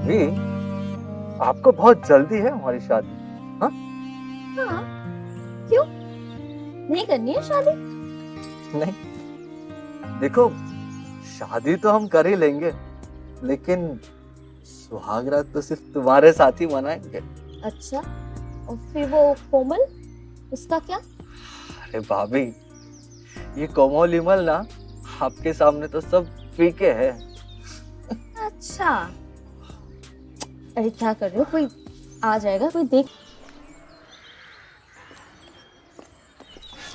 भाभी, आपको बहुत जल्दी है हमारी शादी? हाँ? हाँ, क्यों? नहीं करनी है शादी? नहीं, देखो, शादी तो हम कर ही लेंगे, लेकिन सुहागरात तो सिर्फ तुम्हारे साथ ही मनाएंगे। अच्छा, और फिर वो कोमल, उसका क्या? अरे भाभी, ये कोमल इमल ना आपके सामने तो सब फीके है। अच्छा, अरे क्या कर रहे हो? कोई आ जाएगा, कोई देख।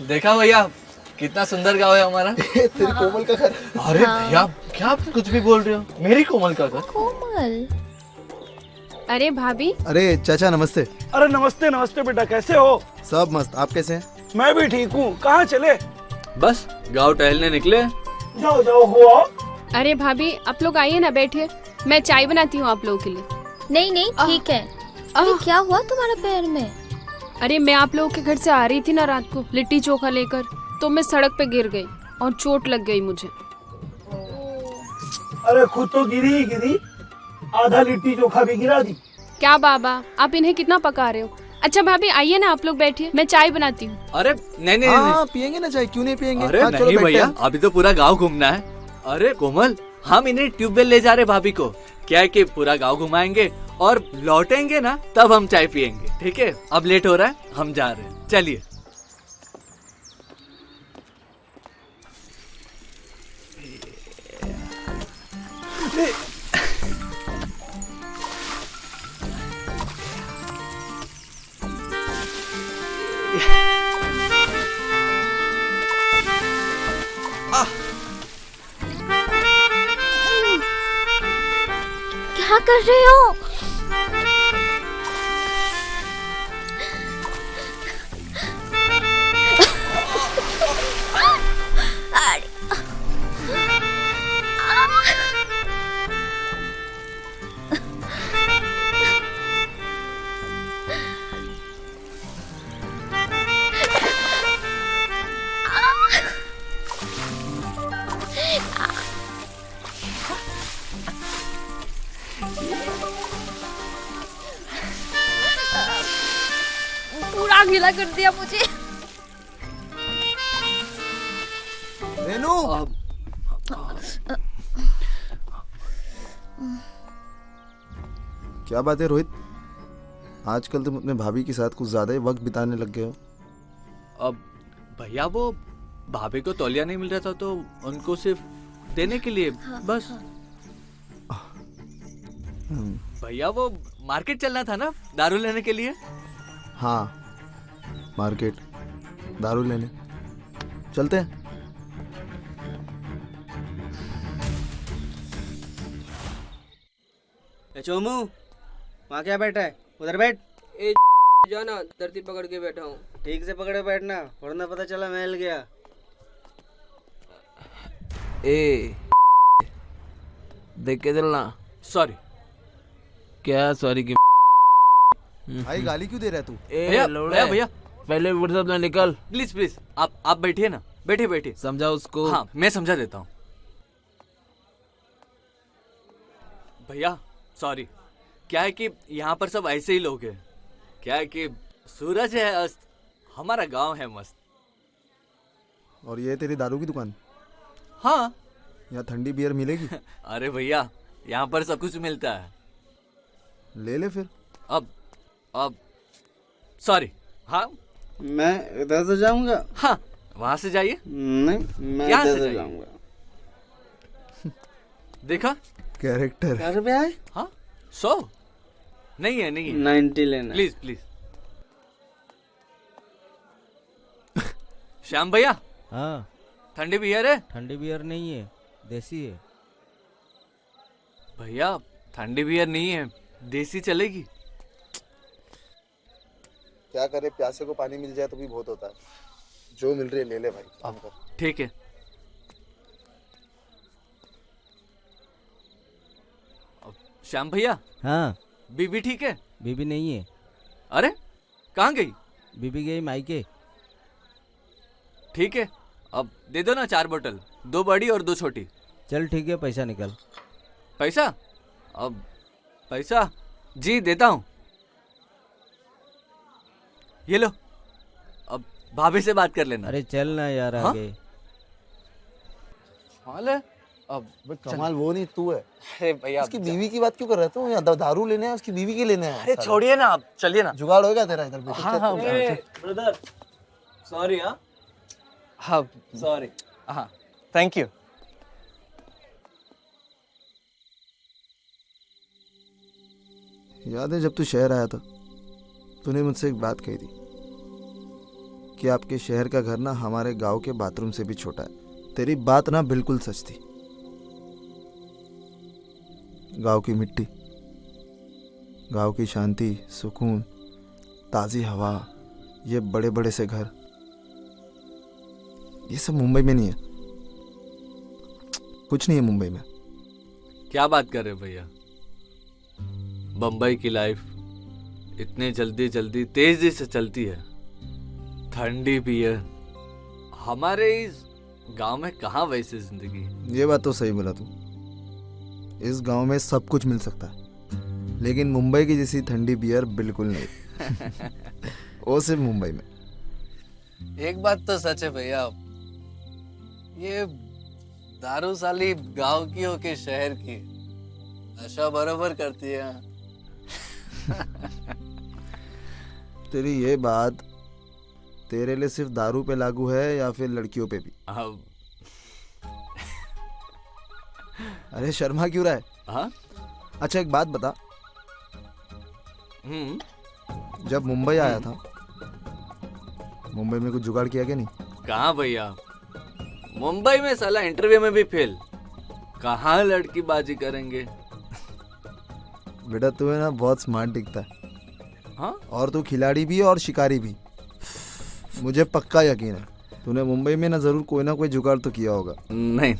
देखा भैया, कितना सुंदर गाँव है हमारा। तेरी कोमल का घर। अरे भैया, क्या आप कुछ भी बोल रहे हो? मेरी कोमल का घर? कोमल? अरे भाभी, अरे चाचा नमस्ते। अरे नमस्ते नमस्ते बेटा, कैसे हो? सब मस्त, आप कैसे हैं? मैं भी ठीक हूँ। कहाँ चले? बस गाँव टहलने निकले। जाओ जाओ, हो आओ। अरे भाभी आप लोग आइए ना, बैठिए, मैं चाय बनाती हूँ आप लोगों के लिए। नहीं नहीं, ठीक है। अरे क्या हुआ तुम्हारे पैर में? अरे मैं आप लोगों के घर से आ रही थी ना रात को लिट्टी चोखा लेकर, तो मैं सड़क पे गिर गई और चोट लग गई मुझे। अरे खुद तो गिरी ही गिरी, आधा लिट्टी चोखा भी गिरा दी। क्या बाबा, आप इन्हें कितना पका रहे हो? अच्छा भाभी आइए ना, आप लोग बैठिए, मैं चाय बनाती हूँ। अरे नहीं नहीं नहीं। हाँ पियेंगे ना चाय, क्यों नहीं पियेंगे? अरे हाँ, चलो नहीं बैठते भैया, हैं। अभी तो पूरा गांव घूमना है। अरे कोमल, हम इन्हें ट्यूबवेल ले जा रहे भाभी को। क्या है कि पूरा गांव घुमाएंगे और लौटेंगे ना तब हम चाय पियेंगे, ठीक है? अब लेट हो रहा है, हम जा रहे हैं, चलिए। क्या कर रहे हो? पूरा गीला कर दिया मुझे। रेनू, क्या बात है रोहित? आजकल तुम अपने भाभी के साथ कुछ ज्यादा ही वक्त बिताने लग गए हो। अब भैया, वो भाभी को तौलिया नहीं मिल रहा था तो उनको सिर्फ देने के लिए, बस। भैया वो मार्केट चलना था ना दारू लेने के लिए। हाँ, मार्केट दारू लेने चलते हैं। चोमू, वहाँ क्या बैठा है? उधर बैठ। ए जाना, धरती पकड़ के बैठा हूँ। ठीक से पकड़े बैठना, वरना पता चला मैं हिल गया। ए देख के चलना। सॉरी। क्या सॉरी की? भाई गाली क्यों दे रहा है तू? ए भैया लोड़े, भैया भैया, पहले व्हाट्सएप में निकल। प्लीज प्लीज, आप बैठिए ना, बैठिए बैठिए। समझा उसको। हाँ, मैं समझा देता हूँ। भैया सॉरी, क्या है कि यहाँ पर सब ऐसे ही लोग हैं। क्या है कि सूरज है अस्त, हमारा गांव है मस्त। और ये तेरी दारू की दुकान? हाँ। यहाँ ठंडी बियर मिलेगी? अरे भैया, यहाँ पर सब कुछ मिलता है। ले ले फिर। अब सॉरी। हाँ मैं इधर से जाऊंगा। हाँ, वहां से जाइए। नहीं, मैं यहाँ से इधर से जाइए। जाऊंगा। कैरेक्टर। क्या रुपया है? हाँ 100 नहीं है, नहीं है। 90 लेना। Please please. श्याम भैया, हाँ, ठंडी बियर है? ठंडी बियर नहीं है, देसी है। भैया ठंडी बियर नहीं है, देसी चलेगी? क्या करे, प्यासे को पानी मिल जाए तो भी बहुत होता है। जो मिल रही है ले ले भाई, काम कर। ठीक है। श्याम भैया, हाँ, बीबी ठीक है? बीबी नहीं है, अरे कहाँ गई? बीबी गई मायके। ठीक है, अब दे दो ना 4 बोतल, 2 बड़ी और 2 छोटी। चल ठीक है, पैसा निकल। पैसा? अब पैसा जी देता हूँ, ये लो, अब भाभी से बात कर लेना। अरे चल ना यार हाँ? आगे। हाल है अब। भाई कमाल वो नहीं तू है। अरे भैया उसकी बीवी की बात क्यों कर रहे हो? यहाँ दारू लेने हैं, उसकी बीवी के लेने हैं। अरे साला। छोड़िए ना, आप चलिए ना। जुगाड़ होएगा तेरा इधर पे। हाँ हाँ ब्रदर सॉरी हाँ हाँ सॉरी। हाँ, थैंक यू। याद है जब तू शहर आया था, तूने मुझसे एक बात कही थी कि आपके शहर का घर ना हमारे गांव के बाथरूम से भी छोटा है। तेरी बात ना बिल्कुल सच थी। गांव की मिट्टी, गांव की शांति, सुकून, ताज़ी हवा, ये बड़े बड़े से घर, ये सब मुंबई में नहीं है। कुछ नहीं है मुंबई में। क्या बात कर रहे हो भैया? बम्बई की लाइफ इतने जल्दी जल्दी तेजी से चलती है, ठंडी भी है। हमारे इस गांव में कहाँ वैसी जिंदगी। ये बात तो सही बोला तू। इस गांव में सब कुछ मिल सकता है, लेकिन मुंबई की जैसी ठंडी बियर बिल्कुल नहीं। वो सिर्फ मुंबई में। एक बात तो सच है भैया, ये दारू साली गांव की हो के शहर की, नशा बराबर करती है। तेरी ये बात तेरे लिए सिर्फ दारू पे लागू है या फिर लड़कियों पे भी? अब अरे शर्मा क्यों रहा है? हाँ, अच्छा एक बात बता, जब मुंबई आया था, मुंबई में कुछ जुगाड़ किया क्या नहीं? कहाँ भैया, मुंबई में साला इंटरव्यू में भी फेल, कहाँ लड़की बाजी करेंगे। बेटा तू है ना बहुत स्मार्ट दिखता है। हाँ, और तू खिलाड़ी भी और शिकारी भी। मुझे पक्का यकीन है तूने मुंबई में ना जरूर कोई ना कोई जुगाड़ तो किया होगा। नहीं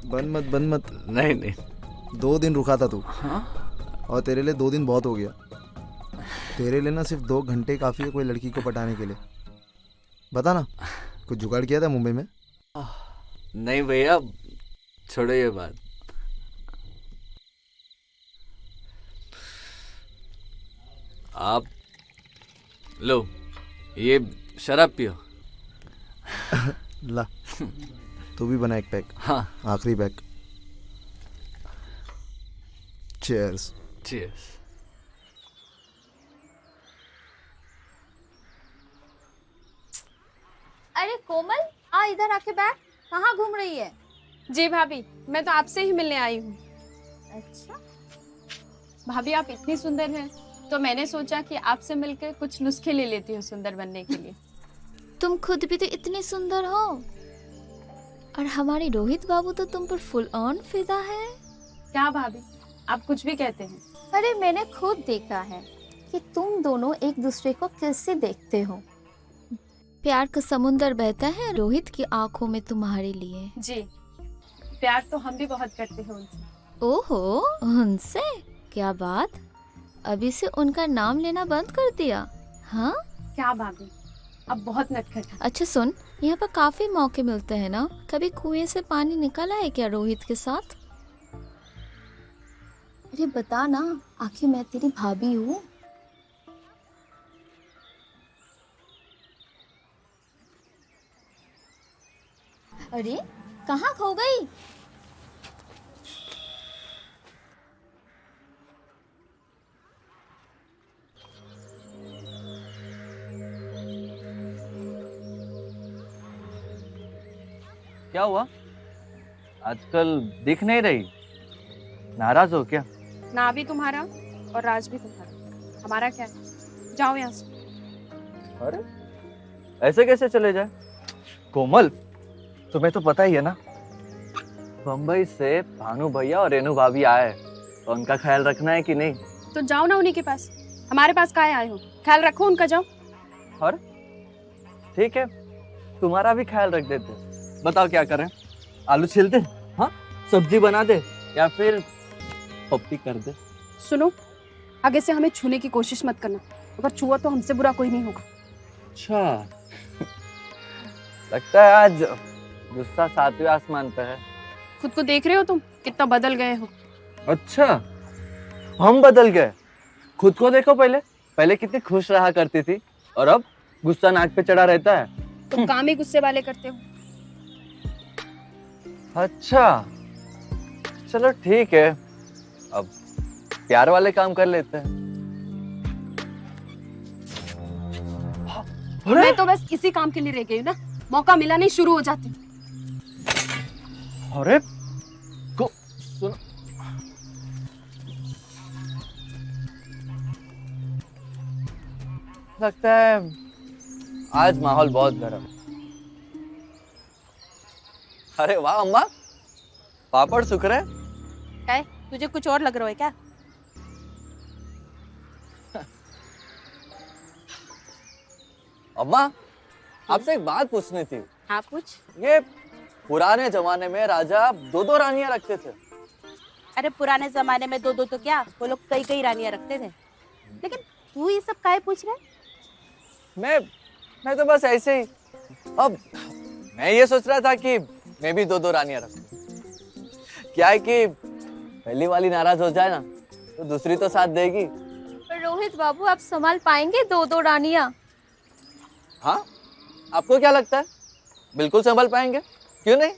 बन मत। नहीं नहीं। 2 दिन रुका था तू। हाँ? और तेरे लिए 2 दिन बहुत हो गया। तेरे लिए ना सिर्फ 2 घंटे काफी है कोई लड़की को पटाने के लिए। बता ना, कुछ जुगाड़ किया था मुंबई में? नहीं भैया, छोड़ो ये बात। आप लो, ये शराब पियो। ला तू भी बना एक पैक। हाँ, आखिरी पैक। चीयर्स। चीयर्स। अरे कोमल, आ इधर आके बैठ। कहाँ घूम रही है? जी भाभी, मैं तो आपसे ही मिलने आई हूँ। अच्छा, भाभी आप इतनी सुंदर हैं, तो मैंने सोचा कि आपसे मिलकर कुछ नुस्खे ले लेती हूँ सुंदर बनने के लिए। तुम खुद भी तो इतनी सुंदर हो, और हमारे रोहित बाबू तो तुम पर फुल ऑन फिदा है। क्या भाभी, आप कुछ भी कहते हैं। अरे मैंने खुद देखा है कि तुम दोनों एक दूसरे को कैसे देखते हो। प्यार का समुंदर बहता है रोहित की आंखों में तुम्हारे लिए। जी, प्यार तो हम भी बहुत करते हैं उनसे। ओहो, उनसे? क्या बात, अभी से उनका नाम लेना बंद कर दिया? हाँ क्या भाभी, अब बहुत नटखट है। अच्छा सुन, यहाँ पर काफी मौके मिलते हैं ना, कभी कुएं से पानी निकाला है क्या रोहित के साथ? अरे बता ना, आखिर मैं तेरी भाभी हूँ। अरे कहाँ खो गई? क्या हुआ? आजकल दिख नहीं रही, नाराज हो क्या? ना भी तुम्हारा और राज भी तुम्हारा, हमारा क्या है? जाओ यहाँ से। अरे ऐसे कैसे चले जाए? कोमल, तुम्हें तो पता ही है ना, बम्बई से भानु भैया और रेनू भाभी आए, तो उनका ख्याल रखना है कि नहीं? तो जाओ ना उन्हीं के पास, हमारे पास काहे आए हो? ख्याल रखो उनका, जाओ। और ठीक है, तुम्हारा भी ख्याल रख देते। बताओ क्या करें? आलू छील दे, हाँ, सब्जी बना दे, या फिर पप्पी कर दे? सुनो, आगे से हमें छूने की कोशिश मत करना, अगर छुआ तो हमसे बुरा कोई नहीं होगा। अच्छा लगता है आज गुस्सा 7वें आसमान पे है। खुद को देख रहे हो तुम, कितना बदल गए हो। अच्छा, हम बदल गए? खुद को देखो पहले, पहले कितनी खुश रहा करती थी और अब गुस्सा नाक पे चढ़ा रहता है। तुम काम ही गुस्से वाले करते हो। अच्छा, चलो ठीक है, अब प्यार वाले काम कर लेते हैं। मैं तो बस इसी काम के लिए रह गई हूँ ना, मौका मिला नहीं शुरू हो जाती। अरे सुनो, लगता है आज माहौल बहुत गर्म है। अरे वाह अम्मा, पापड़ सूख रहे हैं। काय तुझे कुछ और लग रहा है क्या? अम्मा, आपसे एक बात पूछनी थी। हाँ पूछ। ये पुराने जमाने में राजा दो दो रानियां रखते थे। अरे पुराने जमाने में दो दो तो क्या, वो लोग कई कई रानियां रखते थे। लेकिन तू ये सब काहे पूछ रहा है? मैं तो बस ऐसे ही, अब मैं ये सोच रहा था कि मैं भी दो दो रानियां रखूं। क्या है कि पहली वाली नाराज हो जाए ना तो दूसरी तो साथ देगी। पर रोहित बाबू, आप संभाल पाएंगे दो दो रानियां? हाँ, आपको क्या लगता है, बिल्कुल संभल पाएंगे, क्यों नहीं?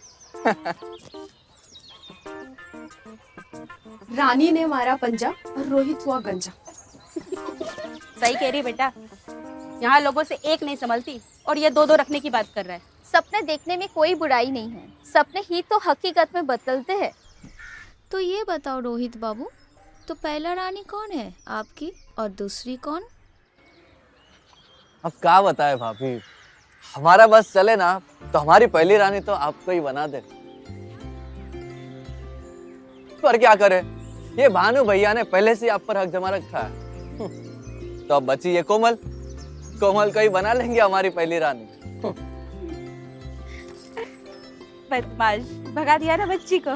रानी ने मारा पंजा और रोहित हुआ गंजा। सही कह रही बेटा, यहाँ लोगों से एक नहीं संभलती और ये दो दो रखने की बात कर रहा है। सपने देखने में कोई बुराई नहीं है, सपने ही तो हकीकत में बदलते हैं। तो ये बताओ रोहित बाबू, तो पहला रानी कौन है आपकी और दूसरी कौन? अब क्या बताए भाभी, हमारा बस चले ना तो हमारी पहली रानी तो आपको ही बना दे। पर क्या करे, ये भानु भैया ने पहले से आप पर हक जमा रखा है। तो अब बची ये कोमल, कोमल को ही बना लेंगे हमारी पहली रानी। बदमाश, भगा दिया ना बच्ची को।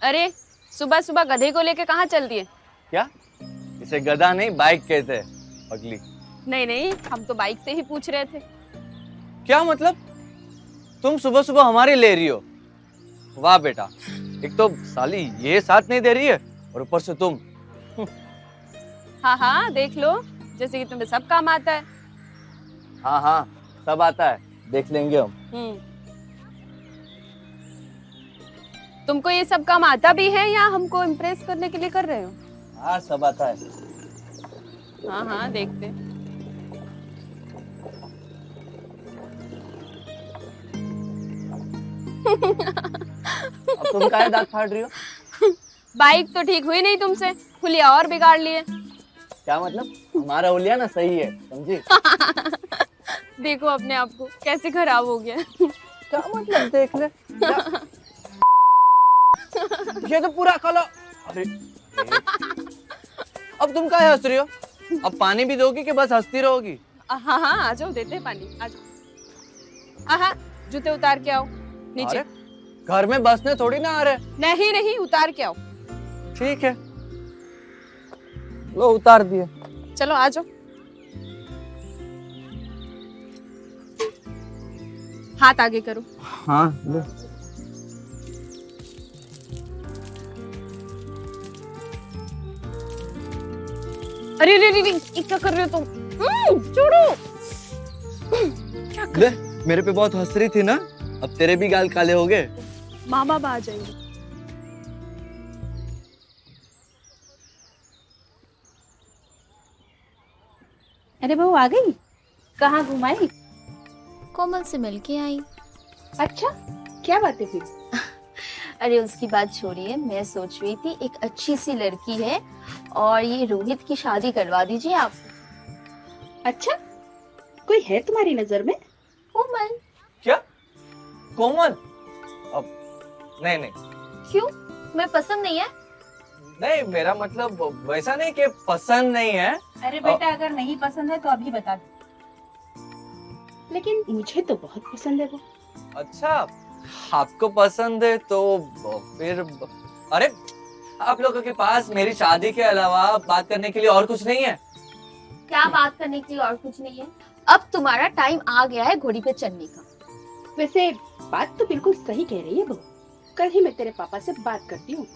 अरे सुबह सुबह गधे को लेके कहाँ चल दिए? क्या? इसे गधा नहीं बाइक कहते हैं पगली। नहीं नहीं, हम तो बाइक से ही पूछ रहे थे। क्या मतलब, तुम सुबह सुबह हमारी ले रही हो? वाह बेटा, एक तो साली ये साथ नहीं दे रही है और ऊपर से तुम। हाँ हाँ, देख लो, जैसे कि तुम्हें सब काम आता है। हाँ हाँ, सब आता है, देख लेंगे हम। तुमको ये सब काम आता भी है या हमको इम्प्रेस करने के लिए कर रहे हो? हाँ, सब आता है। हाँ हाँ, देखते। अब तुम काहे दांत फाड़ रही हो? बाइक तो ठीक हुई नहीं तुमसे, हुलिया और बिगाड़ लिए। क्या मतलब, हमारा हुलिया ना सही है, समझी? देखो अपने आप को कैसे खराब हो गया। क्या मतलब, देख ले। ये तो पूरा काला। अरे अब तुम काहे हंस रही हो? अब पानी भी दोगी कि बस हंसती रहोगी? हाँ हाँ, आ जाओ, देते हैं पानी, आ जाओ। हाँ हाँ, जूते उतार के आओ नीचे। अरे, घर में बसने थोड़ी ना आ रहे। नहीं नहीं, उतार के आओ। ठीक है, लो उतार दिए। चलो आ जाओ। हाथ आगे करो। हाँ लो। अरे अरे अरे, ये क्या कर रहे हो तुम? छोड़ो। क्या कर... ले, मेरे पे बहुत हंस रही थी ना, अब तेरे भी गाल काले हो गए। माँ बाप आ जाएंगे। अरे बहू आ गई, कहाँ घुमाई? कोमल से मिलके आई। अच्छा, क्या बात है फिर? अरे उसकी बात छोड़िए, मैं सोच रही थी एक अच्छी सी लड़की है और ये रोहित की शादी करवा दीजिए आप। अच्छा, कोई है तुम्हारी नजर में? कोमल। क्या? कोमल? अब नहीं नहीं क्यों, मैं पसंद नहीं है? नहीं, मेरा मतलब वैसा नहीं कि पसंद नहीं है। अरे बेटा, अगर नहीं पसंद है तो अभी बता दो। लेकिन मुझे तो बहुत पसंद है वो। अच्छा, आपको पसंद है तो फिर, अरे आप लोगों के पास मेरी शादी के अलावा बात करने के लिए और कुछ नहीं है? क्या बात करने की और कुछ नहीं है। अब तुम्हारा टाइम आ गया है घोड़ी पे चढ़ने का। वैसे बात तो बिल्कुल सही कह रही है बहू। कल ही मैं तेरे पापा से बात करती हूँ।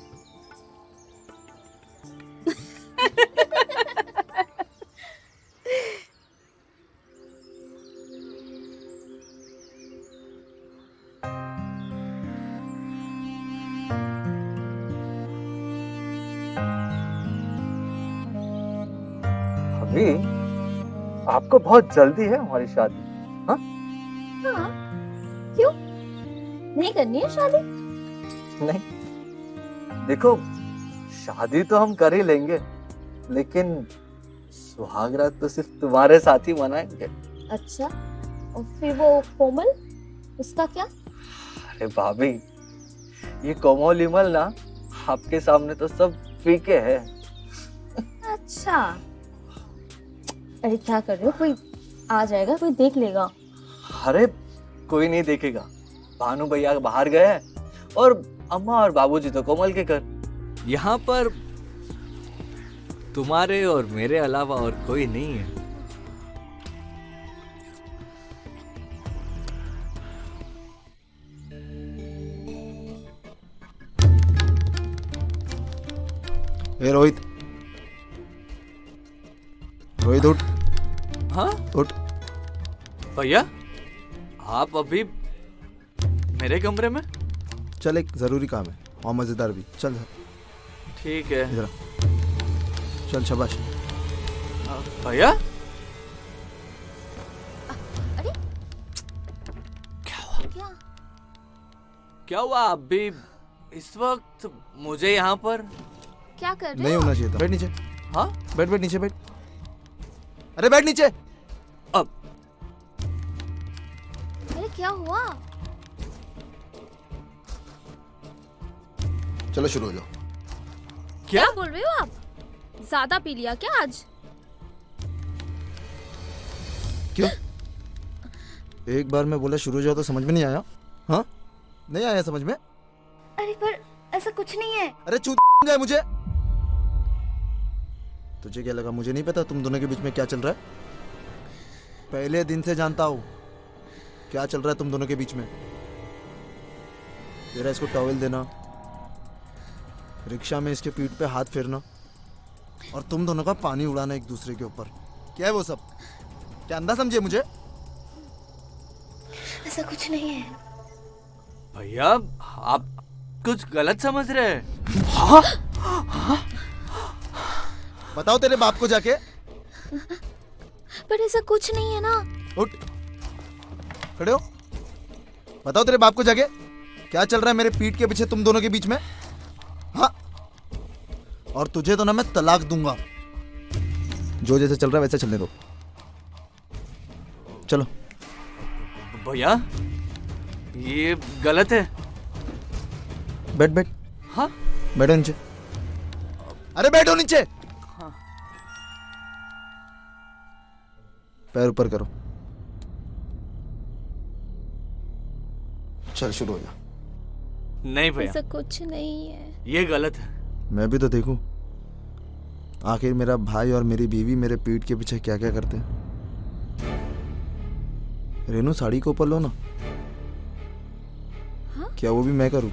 अभी आपको बहुत जल्दी है हमारी शादी। हाँ, क्यों नहीं करनी है शादी? नहीं, देखो शादी तो हम कर ही लेंगे, लेकिन सुहागरात तो सिर्फ तुम्हारे साथ ही मनाएंगे। अच्छा, और फिर वो कोमल, उसका क्या? अरे भाभी, ये कोमल विमल ना आपके सामने तो सब फीके है। अच्छा, अरे क्या कर रहे हो? कोई आ जाएगा, कोई देख लेगा। अरे कोई नहीं देखेगा, भानु भैया बाहर गए हैं और अम्मा और बाबूजी तो कोमल के घर। यहाँ पर तुम्हारे और मेरे अलावा और कोई नहीं है। ए रोहित, रोहित उठ। हाँ उठ। भैया, आप अभी मेरे कमरे में? चल, एक जरूरी काम है और मजेदार भी। चल ठीक है। इधर आ। चल शाबाश। भैया, अरे क्या क्या हुआ? अभी इस वक्त मुझे यहाँ पर क्या कर रहे नहीं हो? होना चाहिए था। बैठ नीचे। हाँ, बैठ बैठ नीचे बैठ। अरे बैठ नीचे। अब अरे क्या हुआ? चलो शुरू हो जाओ। क्या बोल रहे हो आप? ज्यादा पी लिया क्या आज? क्यों? एक बार मैं बोला शुरू हो जाओ तो समझ में नहीं आया? हाँ, नहीं आया समझ में? अरे पर ऐसा कुछ नहीं है। अरे चूत जाए मुझे। तुझे क्या लगा मुझे नहीं पता तुम दोनों के बीच में क्या चल रहा है? पहले दिन से जानता हूँ क्या चल रहा है तुम दोनों के बीच में। तेरा इसको टॉवेल देना, रिक्शा में इसके पीठ पे हाथ फेरना और तुम दोनों का पानी उड़ाना एक दूसरे के ऊपर। क्या है वो सब? क्या अंधा समझे मुझे? ऐसा कुछ नहीं है। भैया, आप कुछ गलत समझ रहे हैं। हाँ? बताओ तेरे बाप को जाके। पर ऐसा कुछ नहीं है ना। उठ, खड़े हो। बताओ तेरे बाप को जाके क्या चल रहा है मेरे पीठ के पीछे तुम दोनों के बीच में। हाँ, और तुझे तो ना मैं तलाक दूंगा। जो जैसे चल रहा है वैसे चलने दो। चलो। भैया, ये गलत है। बैठ बैठ। हाँ, बैठो नीचे। अरे बैठो नीचे। हाँ। पैर ऊपर करो। चल शुरू हो जा। नहीं भैया, ऐसा कुछ नहीं है। ये गलत है। मैं भी तो देखूं आखिर मेरा भाई और मेरी बीवी मेरे पीठ के पीछे क्या क्या करते हैं। रेनू, साड़ी को ऊपर लो ना। हाँ? क्या वो भी मैं करूं?